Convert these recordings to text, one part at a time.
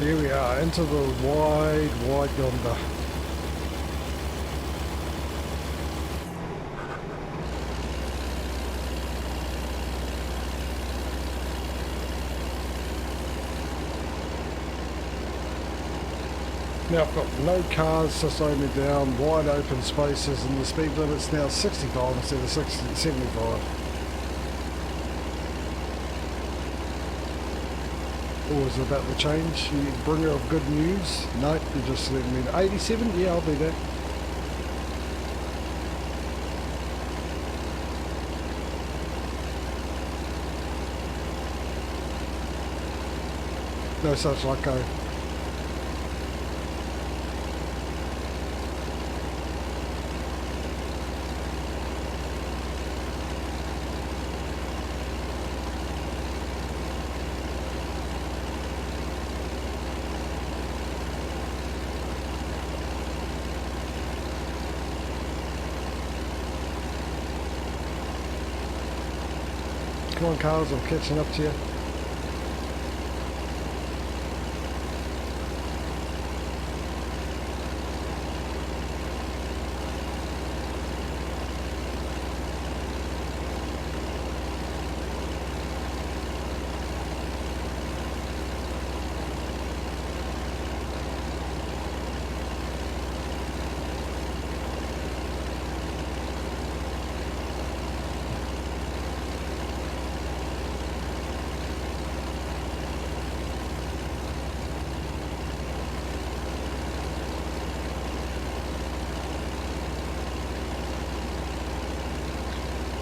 Here we are, into the wide, wide yonder. Now I've got no cars to slow me down, wide open spaces, and the speed limit's now 65 instead of 75. Always about the change. You bringer of good news? No, you just let me know. 87? Yeah, I'll do that. No such luck, go. Come on, cars, I'm catching up to you.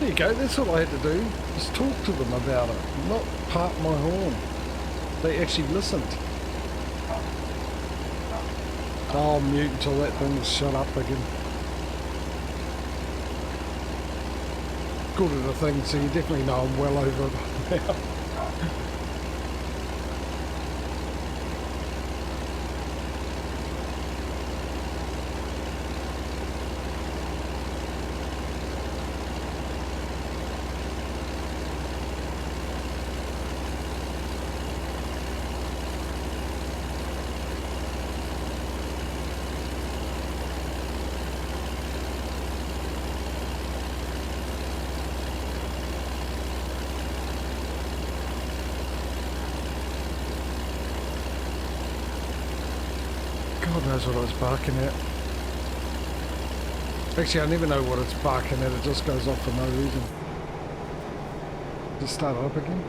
There you go, that's all I had to do, just talk to them about it, not part my horn. They actually listened. I'll mute until that thing's shut up again. Good at the thing, so you definitely know I'm well over it now. God knows what I was barking at. Actually, I never know what it's barking at, it just goes off for no reason. Just start it up again.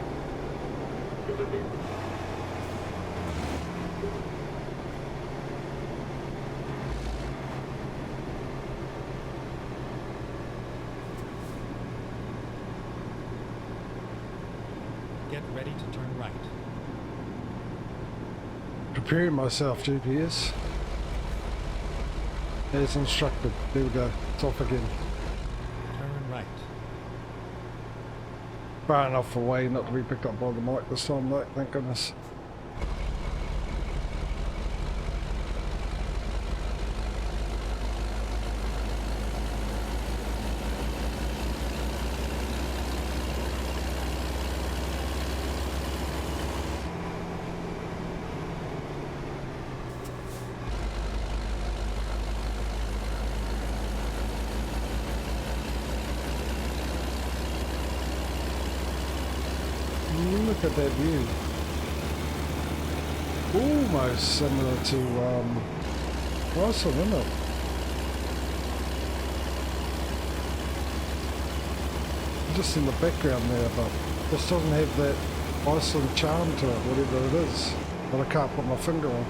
Get ready to turn right. Preparing myself, GPS. As instructed. There we go. It's off again. Turn right. Far enough away not to be picked up by the mic this time, though, thank goodness. Look at that view. Almost similar to Iceland, isn't it? Just in the background there, but this doesn't have that Iceland charm to it, whatever it is. But I can't put my finger on.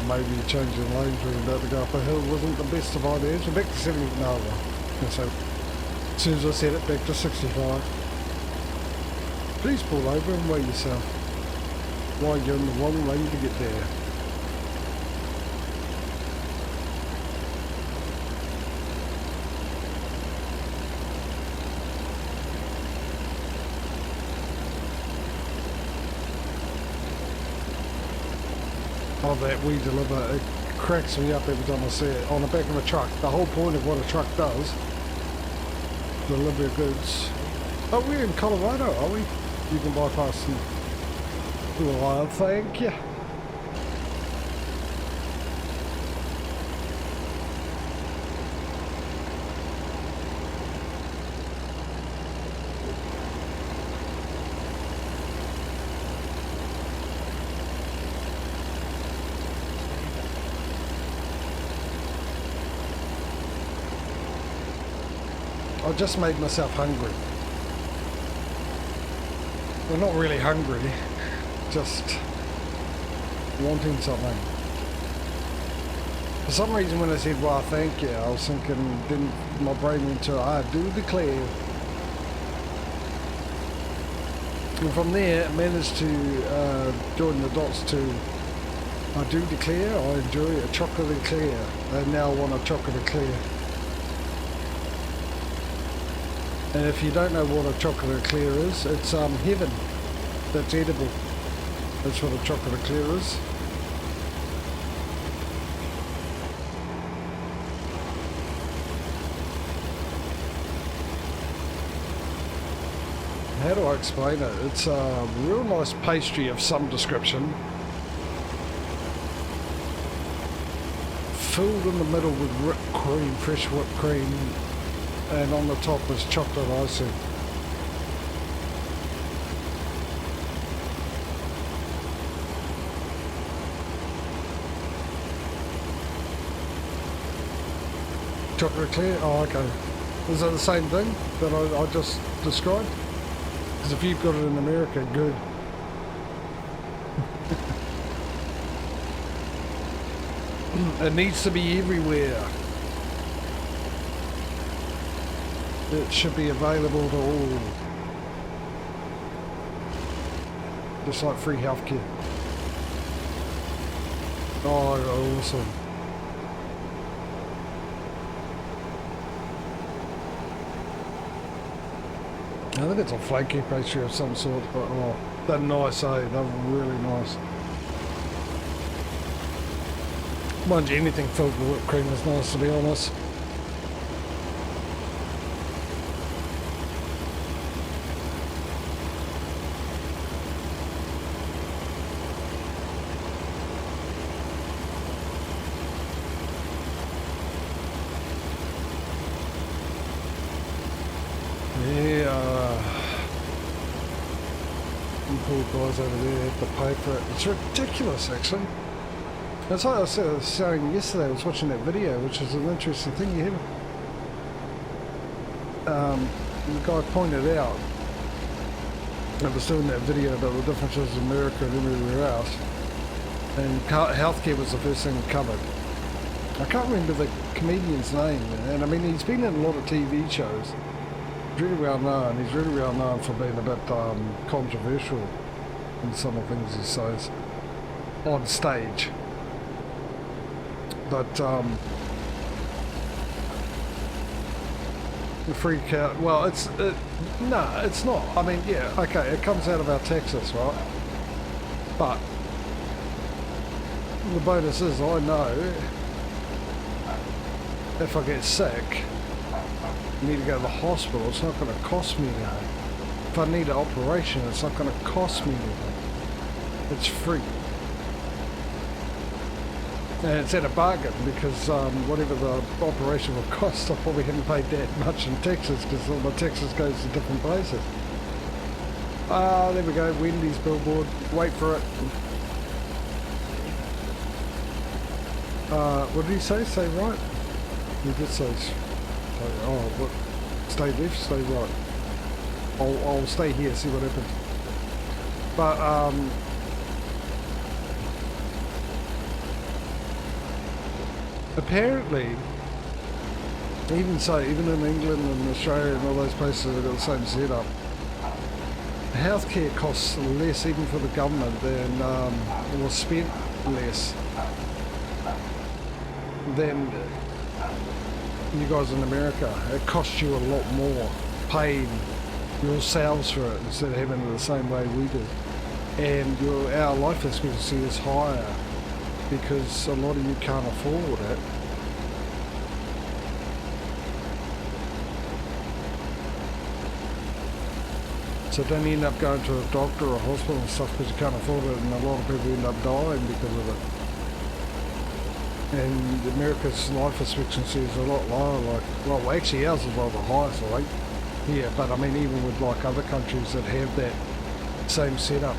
Maybe changing lanes when we're about to go up a hill wasn't the best of ideas. We're back to 70, no, well, so as soon as I set it back to 65. Please pull over and weigh yourself while you're in the wrong lane to get there. of that we deliver, it cracks me up every time I see it on the back of a truck. The whole point of what a truck does, delivery of goods. Oh, we're in Colorado, are we? You can bypass them. Well, thank you. I just made myself hungry. Well, not really hungry, just wanting something. For some reason when I said, well, thank you, I was thinking, then my brain went to, I do declare. And from there, I managed to join the dots to, I do declare, I enjoy a chocolate eclair, and now I want a chocolate eclair. And if you don't know what a chocolate eclair is, it's heaven that's edible. That's what a chocolate eclair is. How do I explain it? It's a real nice pastry of some description, filled in the middle with whipped cream, fresh whipped cream, and on the top is chocolate icing. Chocolate eclair? Oh, okay. Is that the same thing that I just described? Because if you've got it in America, good. It needs to be everywhere. It should be available to all. Just like free healthcare. Oh, awesome. I think it's a flaky pastry of some sort, but oh, they're nice, eh? They're really nice. Mind you, anything filled with whipped cream is nice, to be honest. Poor guys over there have to pay for it. It's ridiculous, actually. That's like I was saying yesterday. I was watching that video, which is an interesting thing. You have the guy pointed out, I was doing that video about the differences in America and everywhere else, and healthcare was the first thing covered. I can't remember the comedian's name, and I mean he's been in a lot of TV shows. Really well known. He's really well known for being a bit controversial in some of the things he says on stage. But the freak out. Well, no, it's not. I mean, yeah, okay, it comes out of our taxes, right? But the bonus is, I know if I get sick, need to go to the hospital, it's not going to cost me anything. If I need an operation, it's not going to cost me anything. It's free. And it's at a bargain because whatever the operation will cost, I probably haven't paid that much in taxes because all my taxes goes to different places. There we go, Wendy's billboard. Wait for it. What did he say? Say right? He did say... Oh, what? Stay left, stay right. I'll stay here, see what happens. But apparently, even in England and Australia and all those places that got the same setup, healthcare costs less even for the government than was spent less than you guys in America. It costs you a lot more paying yourselves for it instead of having it the same way we do. And our life expectancy is higher because a lot of you can't afford it. So don't end up going to a doctor or a hospital and stuff because you can't afford it, and a lot of people end up dying because of it. And America's life expectancy is a lot lower, like, well actually ours is one of the highest, I think. Yeah, but I mean even with like other countries that have that same setup.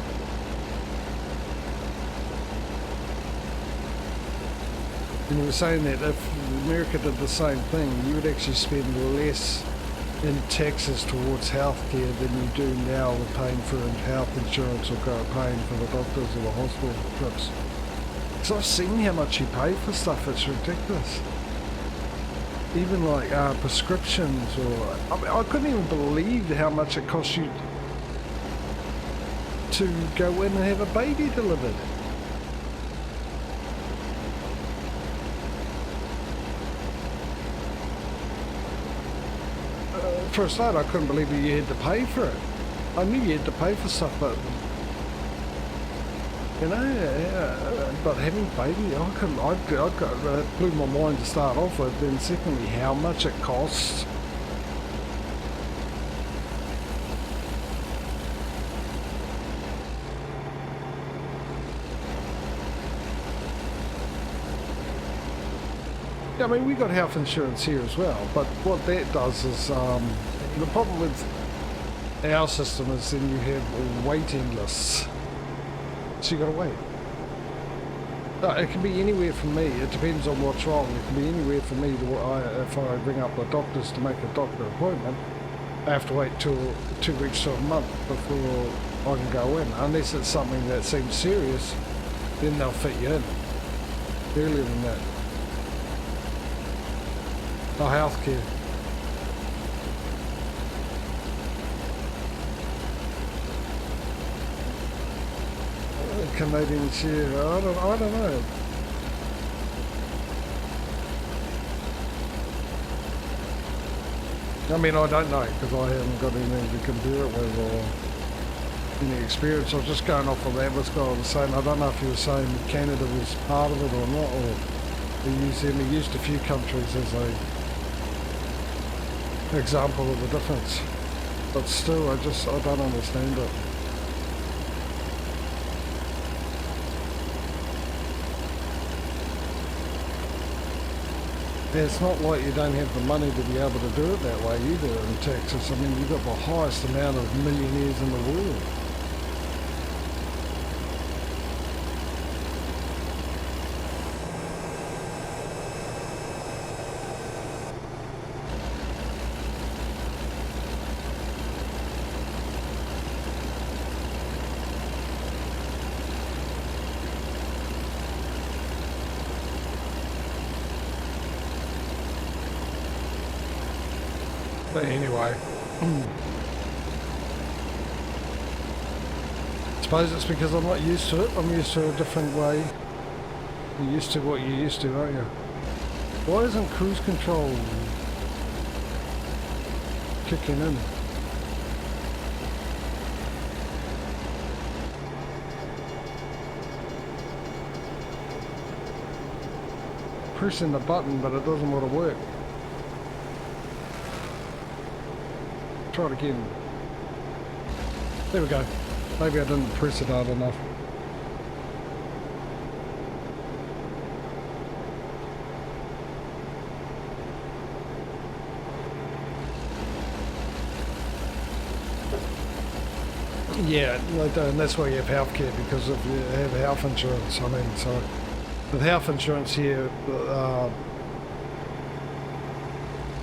And you were saying that if America did the same thing, you would actually spend less in taxes towards healthcare than you do now with paying for health insurance or paying for the doctors or the hospital trips. Because I've seen how much you pay for stuff, it's ridiculous. Even like prescriptions, or I mean, I couldn't even believe how much it costs you to go in and have a baby delivered. For a start, I couldn't believe that you had to pay for it. I knew you had to pay for stuff, but you know, but having a baby, I couldn't. It blew my mind to start off with. Then secondly, how much it costs. Yeah, I mean, we got health insurance here as well, but what that does is, the problem with our system is then you have waiting lists. So you gotta wait. It can be anywhere from me, it depends on what's wrong. It can be anywhere from me to, if I ring up the doctors to make a doctor appointment, I have to wait 2 weeks to a month before I can go in. Unless it's something that seems serious, then they'll fit you in earlier than that. Oh, healthcare. Canadian share, I don't know. I mean, I don't know because I haven't got anything to compare it with or any experience. I was just going off of that. This guy was saying, I don't know if he was saying Canada was part of it or not, or he used a few countries as a example of the difference, but still I don't understand it. It's not like you don't have the money to be able to do it that way either in Texas. I mean, you've got the highest amount of millionaires in the world. But anyway, I suppose it's because I'm not used to it. I'm used to a different way. You're used to what you're used to, aren't you? Why isn't cruise control kicking in? Pressing the button, but it doesn't want to work. Try it again. There we go. Maybe I didn't press it hard enough. Yeah, and that's why you have healthcare, because if you have health insurance. I mean, so with health insurance here,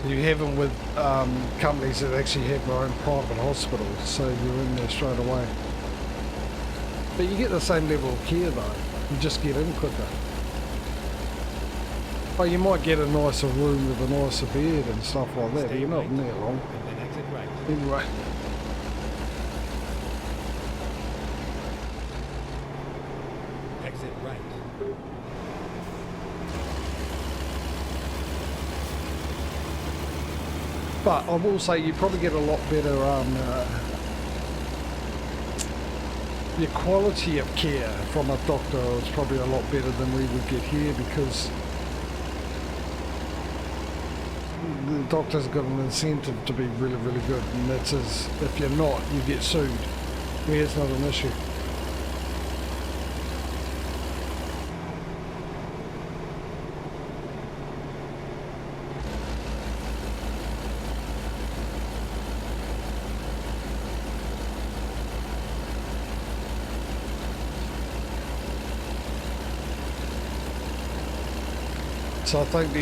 you have them with companies that actually have their own private hospitals, so you're in there straight away. But you get the same level of care though, you just get in quicker. Oh, you might get a nicer room with a nicer bed and stuff like that, but you're not in there long. And then exit right. Anyway. Exit right. But I will say you probably get a lot better your quality of care from a doctor is probably a lot better than we would get here, because the doctor's got an incentive to be really, really good, and that's if you're not, you get sued. Yeah, it's not an issue. So I think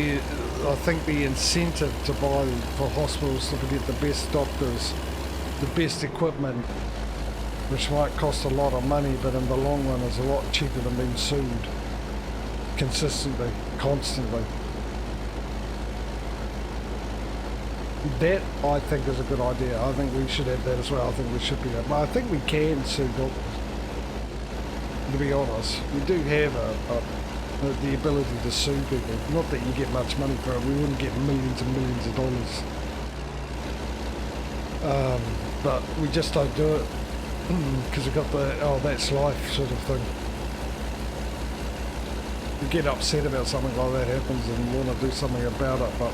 the incentive to buy for hospitals to get the best doctors, the best equipment, which might cost a lot of money, but in the long run is a lot cheaper than being sued consistently, constantly. That I think is a good idea. I think we should have that as well. I think we should be able, I think we can sue doctors. To be honest, we do have the ability to sue people. Not that you get much money for it. We wouldn't get millions and millions of dollars. But we just don't do it because we've got the, oh, that's life sort of thing. You get upset about something like that happens and you want to do something about it, but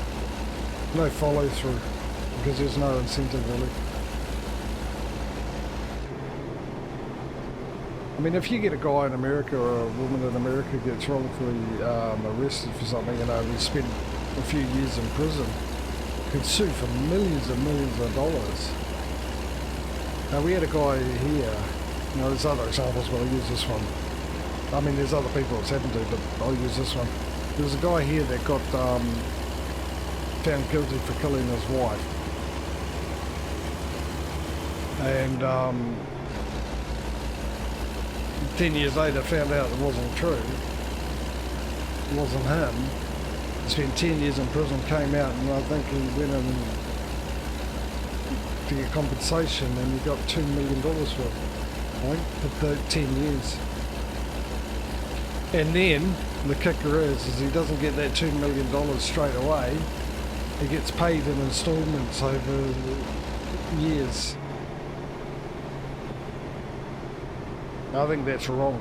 no follow through because there's no incentive really. I mean, if you get a guy in America or a woman in America gets wrongfully arrested for something, you know, we spend a few years in prison, could sue for millions and millions of dollars. Now, we had a guy here, you know, there's other examples, but I'll use this one. I mean, there's other people it's happened to, but I'll use this one. There was a guy here that got found guilty for killing his wife. And 10 years later found out it wasn't true. It wasn't him. He spent 10 years in prison, came out, and I think he went in to get compensation and he got $2 million for it, right? For 10 years. And then the kicker is he doesn't get that $2 million straight away. He gets paid in installments over years. I think that's wrong.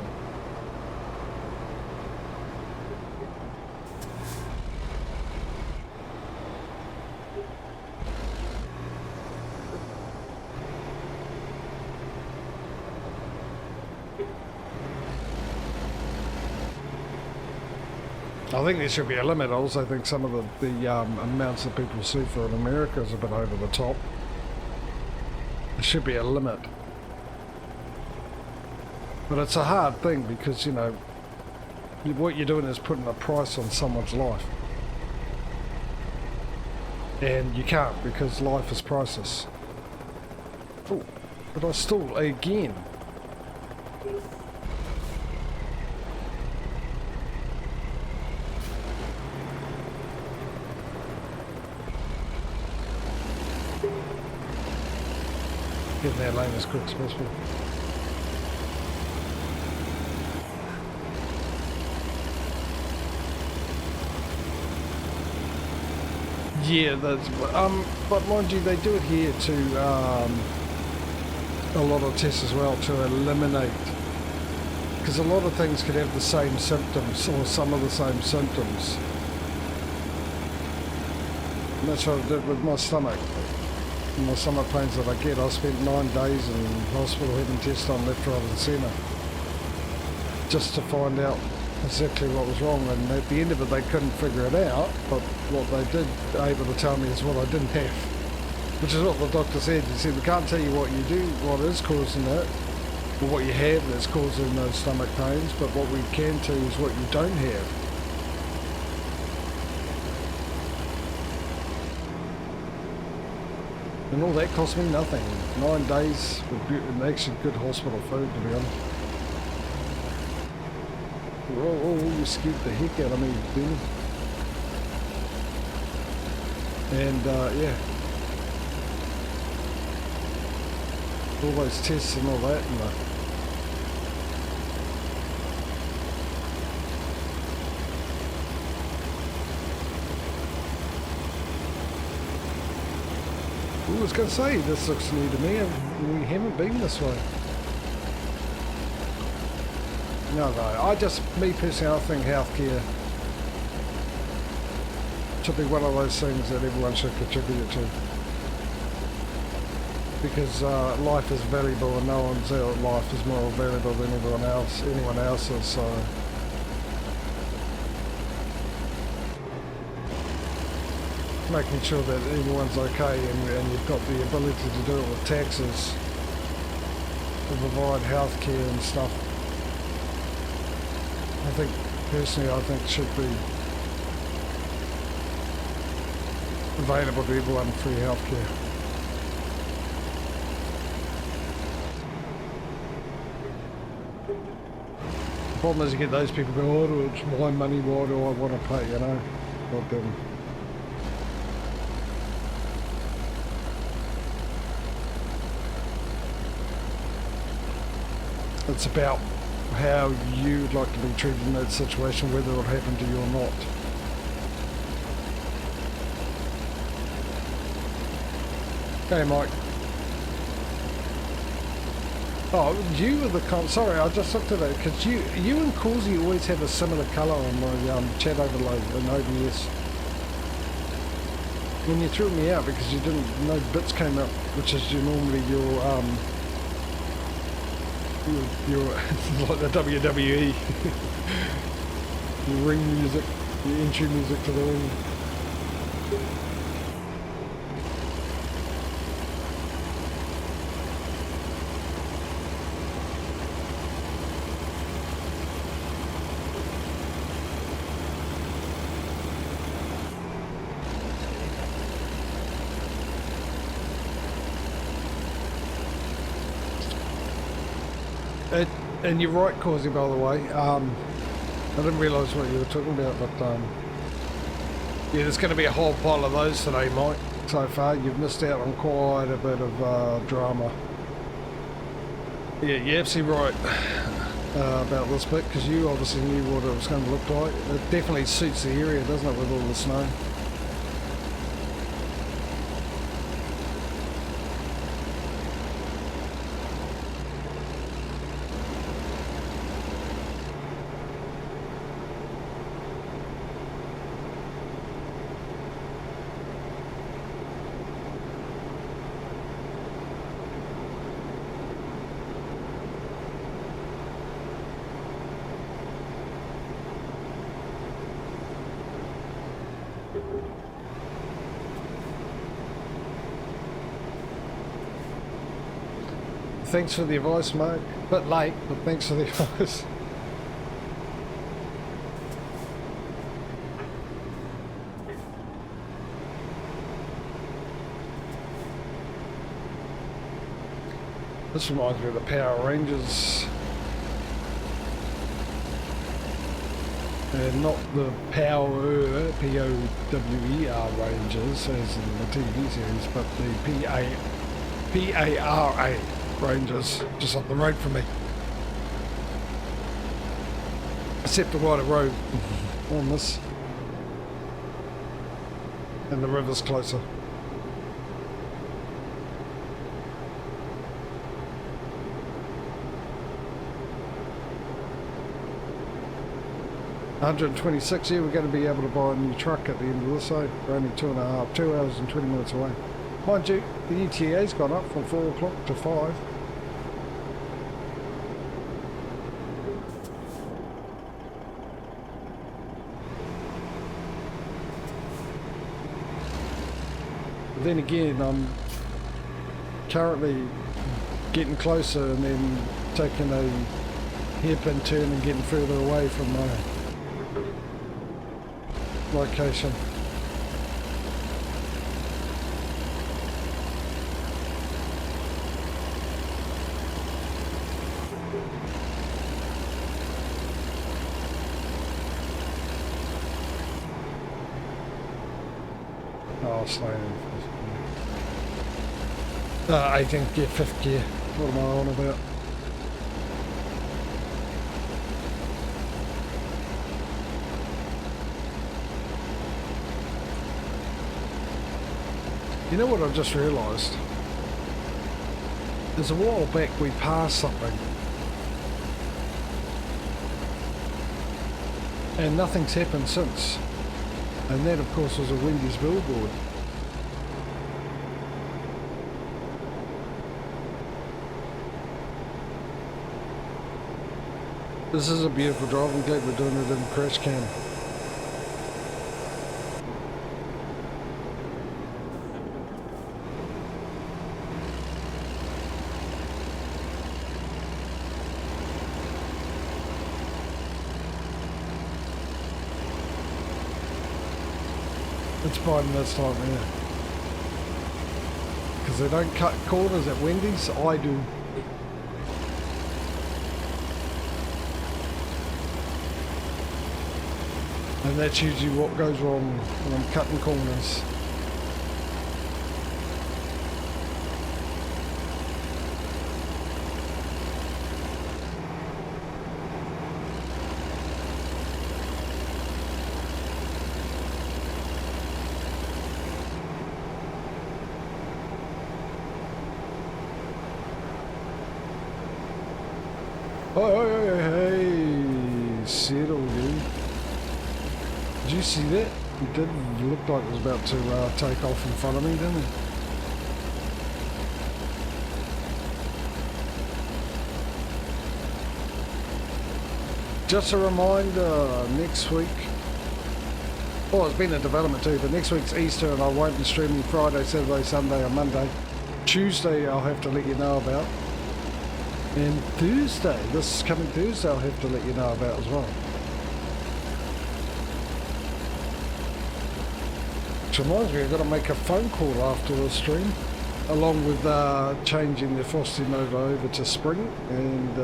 I think there should be a limit. I also think some of the amounts that people sue for in America is a bit over the top. There should be a limit. But it's a hard thing because, you know, what you're doing is putting a price on someone's life. And you can't because life is priceless. Oh, but I stall again. Get in that lane as quick as possible. Yeah, that's, but mind you, they do it here to a lot of tests as well to eliminate, because a lot of things could have the same symptoms or some of the same symptoms. And that's what I did with my stomach. My stomach pains that I get. I spent 9 days in hospital having tests on left, right and centre just to find out exactly what was wrong, and at the end of it they couldn't figure it out, but what they did able to tell me is what I didn't have, which is what the doctor said. He said, we can't tell you what you do, what is causing it, or what you have that's causing those stomach pains, but what we can tell you is what you don't have. And all that cost me nothing. 9 days with actually good hospital food, to be honest. Oh, you scared the heck out of me, Ben. And, yeah. All those tests and all that, and I was going to say, this looks new to me, and we haven't been this way. No, me personally, I think healthcare should be one of those things that everyone should contribute to. Because life is valuable and no one's life is more valuable than anyone else's, so... Making sure that everyone's okay and you've got the ability to do it with taxes to provide healthcare and stuff. Personally, I think should be available to everyone, free healthcare. The problem is you get those people go, oh, it's my money, why do I want to pay, you know? Not them. It's about how you'd like to be treated in that situation, whether it'll happen to you or not. Hey, Mike. Oh, you were the sorry, I just looked at it, because you and Causey always have a similar colour on my chat overlay in OBS. When you threw me out because you didn't, no bits came up, which is normally your like the WWE, your ring music, your entry music to the ring. And you're right, Causey, by the way. I didn't realise what you were talking about, but yeah, there's going to be a whole pile of those today, Mike. So far, you've missed out on quite a bit of drama. Yeah, you're absolutely right about this bit, because you obviously knew what it was going to look like. It definitely suits the area, doesn't it, with all the snow? Thanks for the advice, mate. Bit late, but thanks for the advice. This reminds me of the Power Rangers. And not the Power, P-O-W-E-R Rangers, as in the TV series, but the P-A-R-A Rangers, just up the road from me. Except the wider road on this. And the river's closer. $126, yeah, we're going to be able to buy a new truck at the end of this, so we're only 2 hours and 20 minutes away. Mind you, the ETA's gone up from 4 o'clock to 5. But then again, I'm currently getting closer and then taking a hairpin turn and getting further away from my location. Oh, slowing. 18th gear, 5th gear. What am I on about? You know what I've just realised? There's a while back we passed something. And nothing's happened since. And that, of course, was a Wendy's billboard. This is a beautiful drive. I'm glad we're doing it in crash cam. It's Biden this time, yeah. Because they don't cut corners at Wendy's, I do. And that's usually what goes wrong when I'm cutting corners. Hey, settle, dude. Did you see that? It did look like it was about to take off in front of me, didn't it? Just a reminder, next week, well, it's been a development too, but next week's Easter and I won't be streaming Friday, Saturday, Sunday or Monday. Tuesday I'll have to let you know about. And Thursday, this coming Thursday, I'll have to let you know about as well. Which reminds me, I've got to make a phone call after the stream, along with changing the Frosty Nova over to Spring and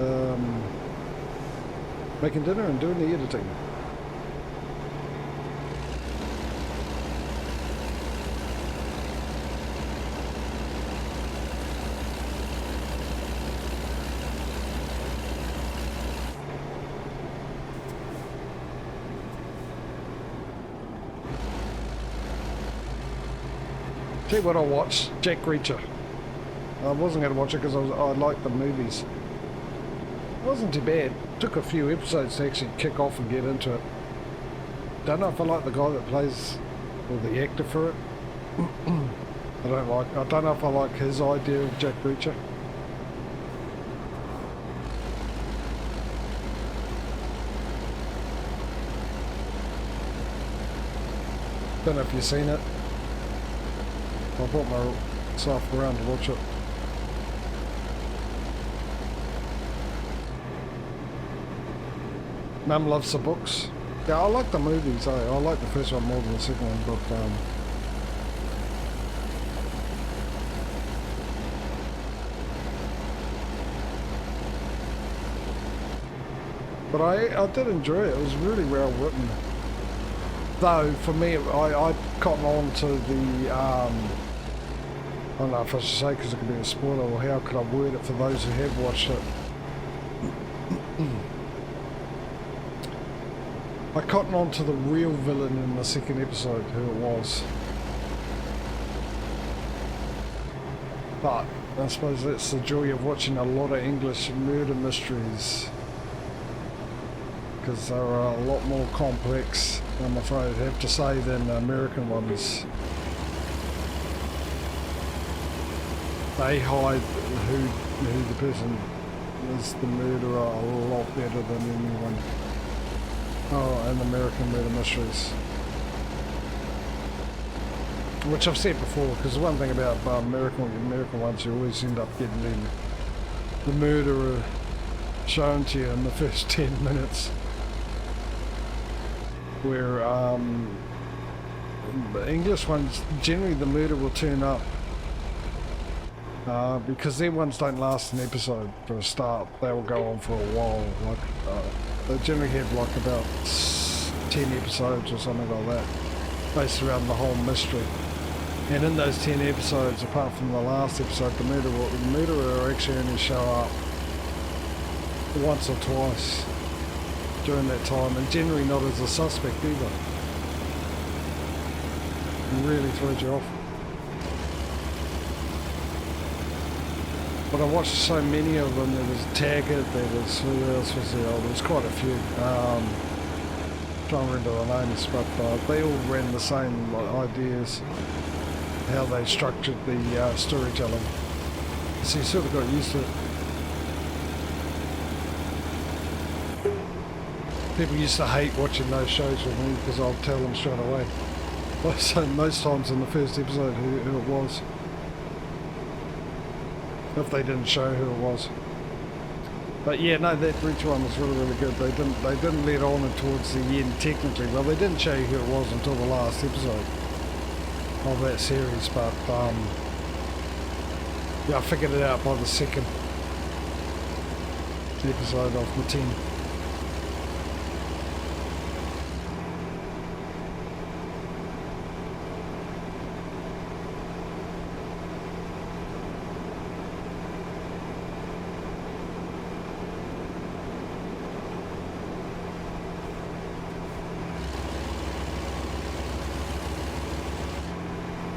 making dinner and doing the editing. Tell you what I watched, Jack Reacher. I wasn't going to watch it because I liked the movies. It wasn't too bad. Took a few episodes to actually kick off and get into it. Don't know if I like the guy that plays, or the actor for it. I don't know if I like his idea of Jack Reacher. Don't know if you've seen it. I brought myself around to watch it. Mum loves the books. Yeah, I like the movies. I like the first one more than the second one, but I did enjoy it. It was really well written. Though for me, I cotton on to the I don't know if I should say because it could be a spoiler, or how could I word it for those who have watched it. I cotton on to the real villain in the second episode, who it was. But I suppose that's the joy of watching a lot of English murder mysteries, because they are a lot more complex, I'm afraid I have to say, than the American ones. They hide who the person is, the murderer, a lot better than anyone. Oh, and American murder mysteries. Which I've said before, because the one thing about American ones, you always end up getting the murderer shown to you in the first 10 minutes. Where the English ones, generally the murder will turn up. Because their ones don't last an episode for a start. They will go on for a while. Like they generally have like about 10 episodes or something like that, based around the whole mystery. And in those 10 episodes, apart from the last episode, the murderer will actually only show up once or twice during that time, and generally not as a suspect either. It really throws you off. But I watched so many of them. There was Taggart, there was, who else was there? Oh, there was quite a few. Can't remember the names, but they all ran the same ideas, how they structured the storytelling. So you sort of got used to it. People used to hate watching those shows with me because I'll tell them straight away. So most times in the first episode who it was, if they didn't show who it was. But yeah, no, that Breach one was really, really good. They didn't let on towards the end technically. Well, they didn't show you who it was until the last episode of that series, but yeah, I figured it out by the second episode of the 10.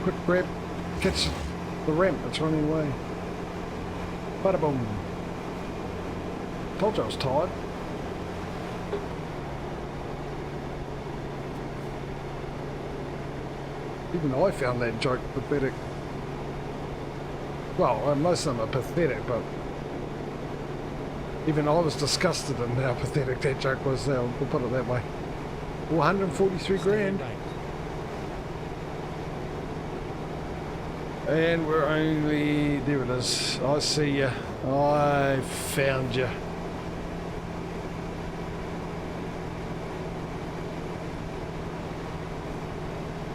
Quick grab, catch the ramp, it's running away. Bada boom. Told you I was tired. Even I found that joke pathetic. Well, most of them are pathetic, but even I was disgusted in how pathetic that joke was. Now, we'll put it that way. 143 grand. And we're only, there it is, I see you, I found you.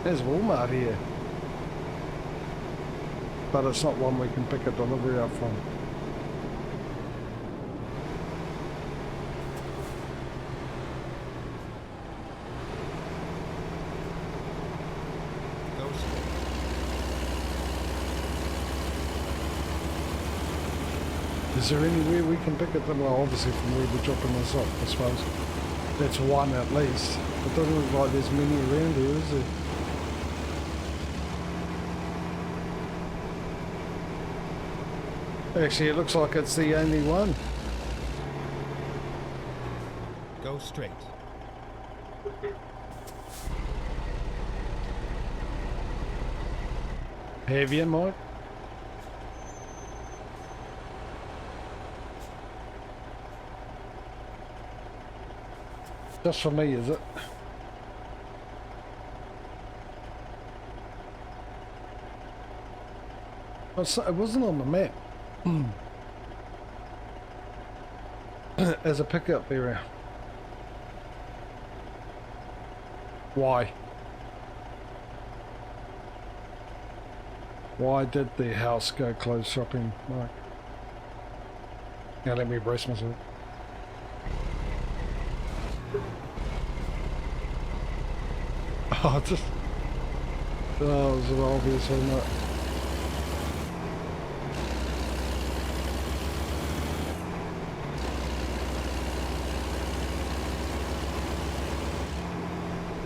There's Walmart here. But it's not one we can pick a delivery up from. Is there anywhere we can pick it? Well, obviously from where we're dropping this off, I suppose. That's one at least. It doesn't look like there's many around here, is there? Actually, it looks like it's the only one. Go straight. Have you, Mike? Just for me, is it? It wasn't on the map. As a pickup area. Why? Why did the house go clothes shopping, Mike? Now let me brace myself. Oh, just... Oh, it was obvious, wasn't it?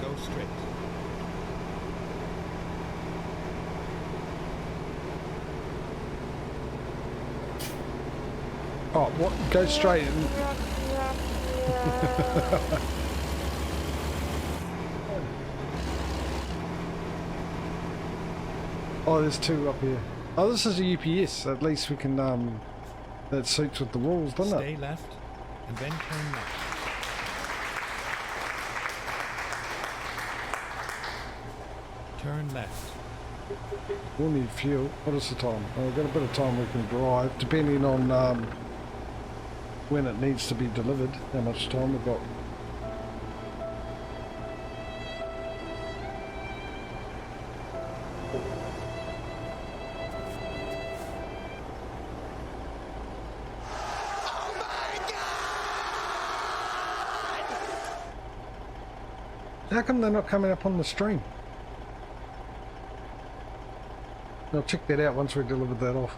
Go straight. Oh, what? Go straight and... Oh, there's two up here. Oh, this is a UPS. At least we can, that suits with the rules, doesn't it? Stay left, and then turn left. Turn left. We'll need fuel. What is the time? Oh, we've got a bit of time we can drive, depending on when it needs to be delivered, how much time we've got. How come they're not coming up on the stream? I'll check that out once we delivered that off.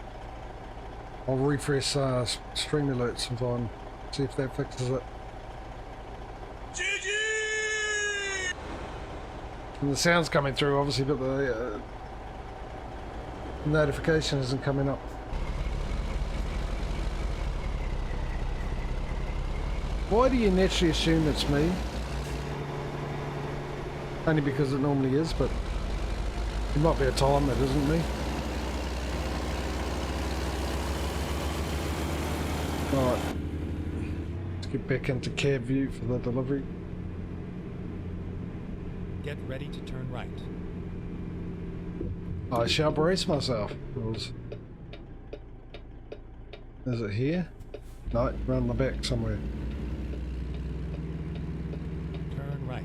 I'll refresh stream alerts and find, see if that fixes it. GG! And the sound's coming through obviously, but the notification isn't coming up. Why do you naturally assume it's me? Only because it normally is, but it might be a time that isn't me. Alright. Let's get back into cab view for the delivery. Get ready to turn right. I shall brace myself. Is it here? No, round the back somewhere. Turn right.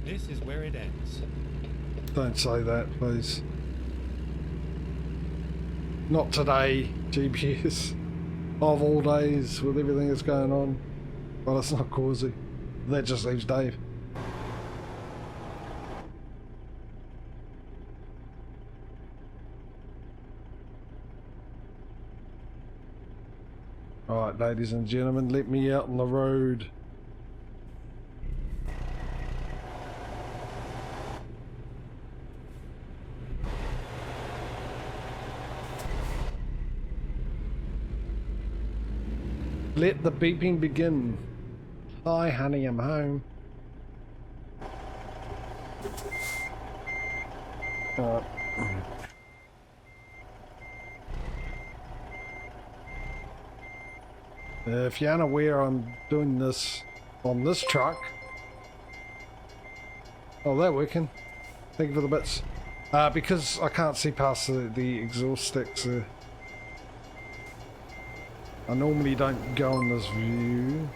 This is where it ends. Don't say that, please. Not today, GPS. Of all days, with everything that's going on. Well, it's not Causey. That just leaves Dave. Alright, ladies and gentlemen, let me out on the road. Let the beeping begin. Hi, honey, I'm home. If you're unaware, I'm doing this on this truck. Oh, they're working. Thank you for the bits. Because I can't see past the exhaust sticks there. I normally don't go in this view,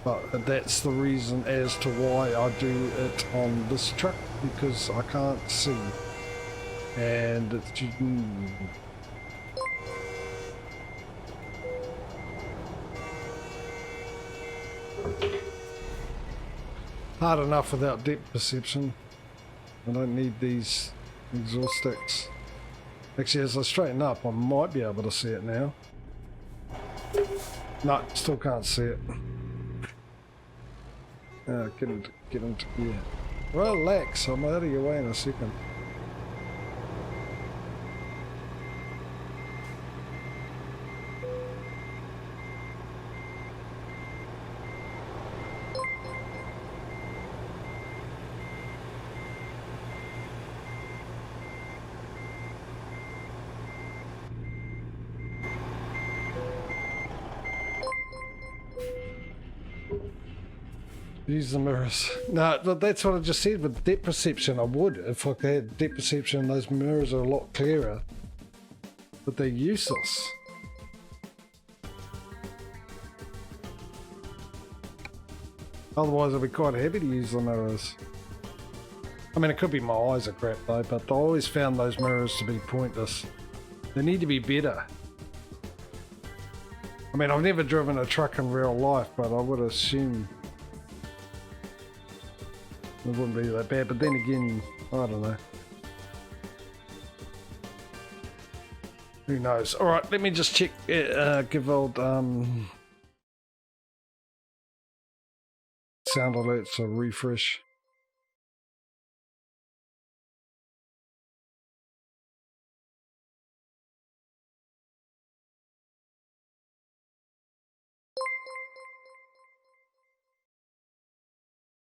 but that's the reason as to why I do it on this truck, because I can't see. And it's... hard enough without depth perception. I don't need these exhaust sticks. Actually, as I straighten up, I might be able to see it now. No, still can't see it. Get into gear. Relax, I'm out of your way in a second. Use the mirrors. No, but that's what I just said with depth perception. I would if I had depth perception. Those mirrors are a lot clearer, but they're useless. Otherwise, I'd be quite happy to use the mirrors. I mean, it could be my eyes are crap though, but I always found those mirrors to be pointless. They need to be better. I mean, I've never driven a truck in real life, but I would assume it wouldn't be that bad, but then again, I don't know. Who knows? Alright, let me just check, give old sound alerts a refresh.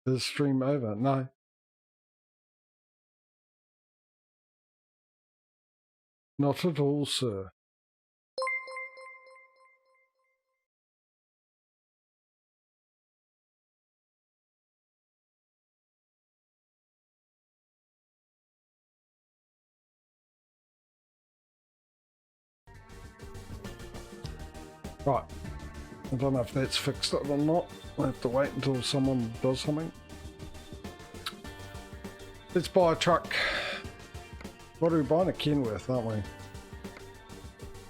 Is stream over? No. Not at all, sir. Right. I don't know if that's fixed it or not. I have to wait until someone does something. Let's buy a truck. What are we buying? A Kenworth, aren't we?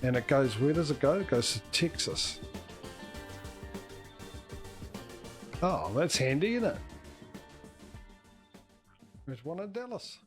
And it goes, where does it go? It goes to Texas. Oh, that's handy, isn't it? There's one in Dallas.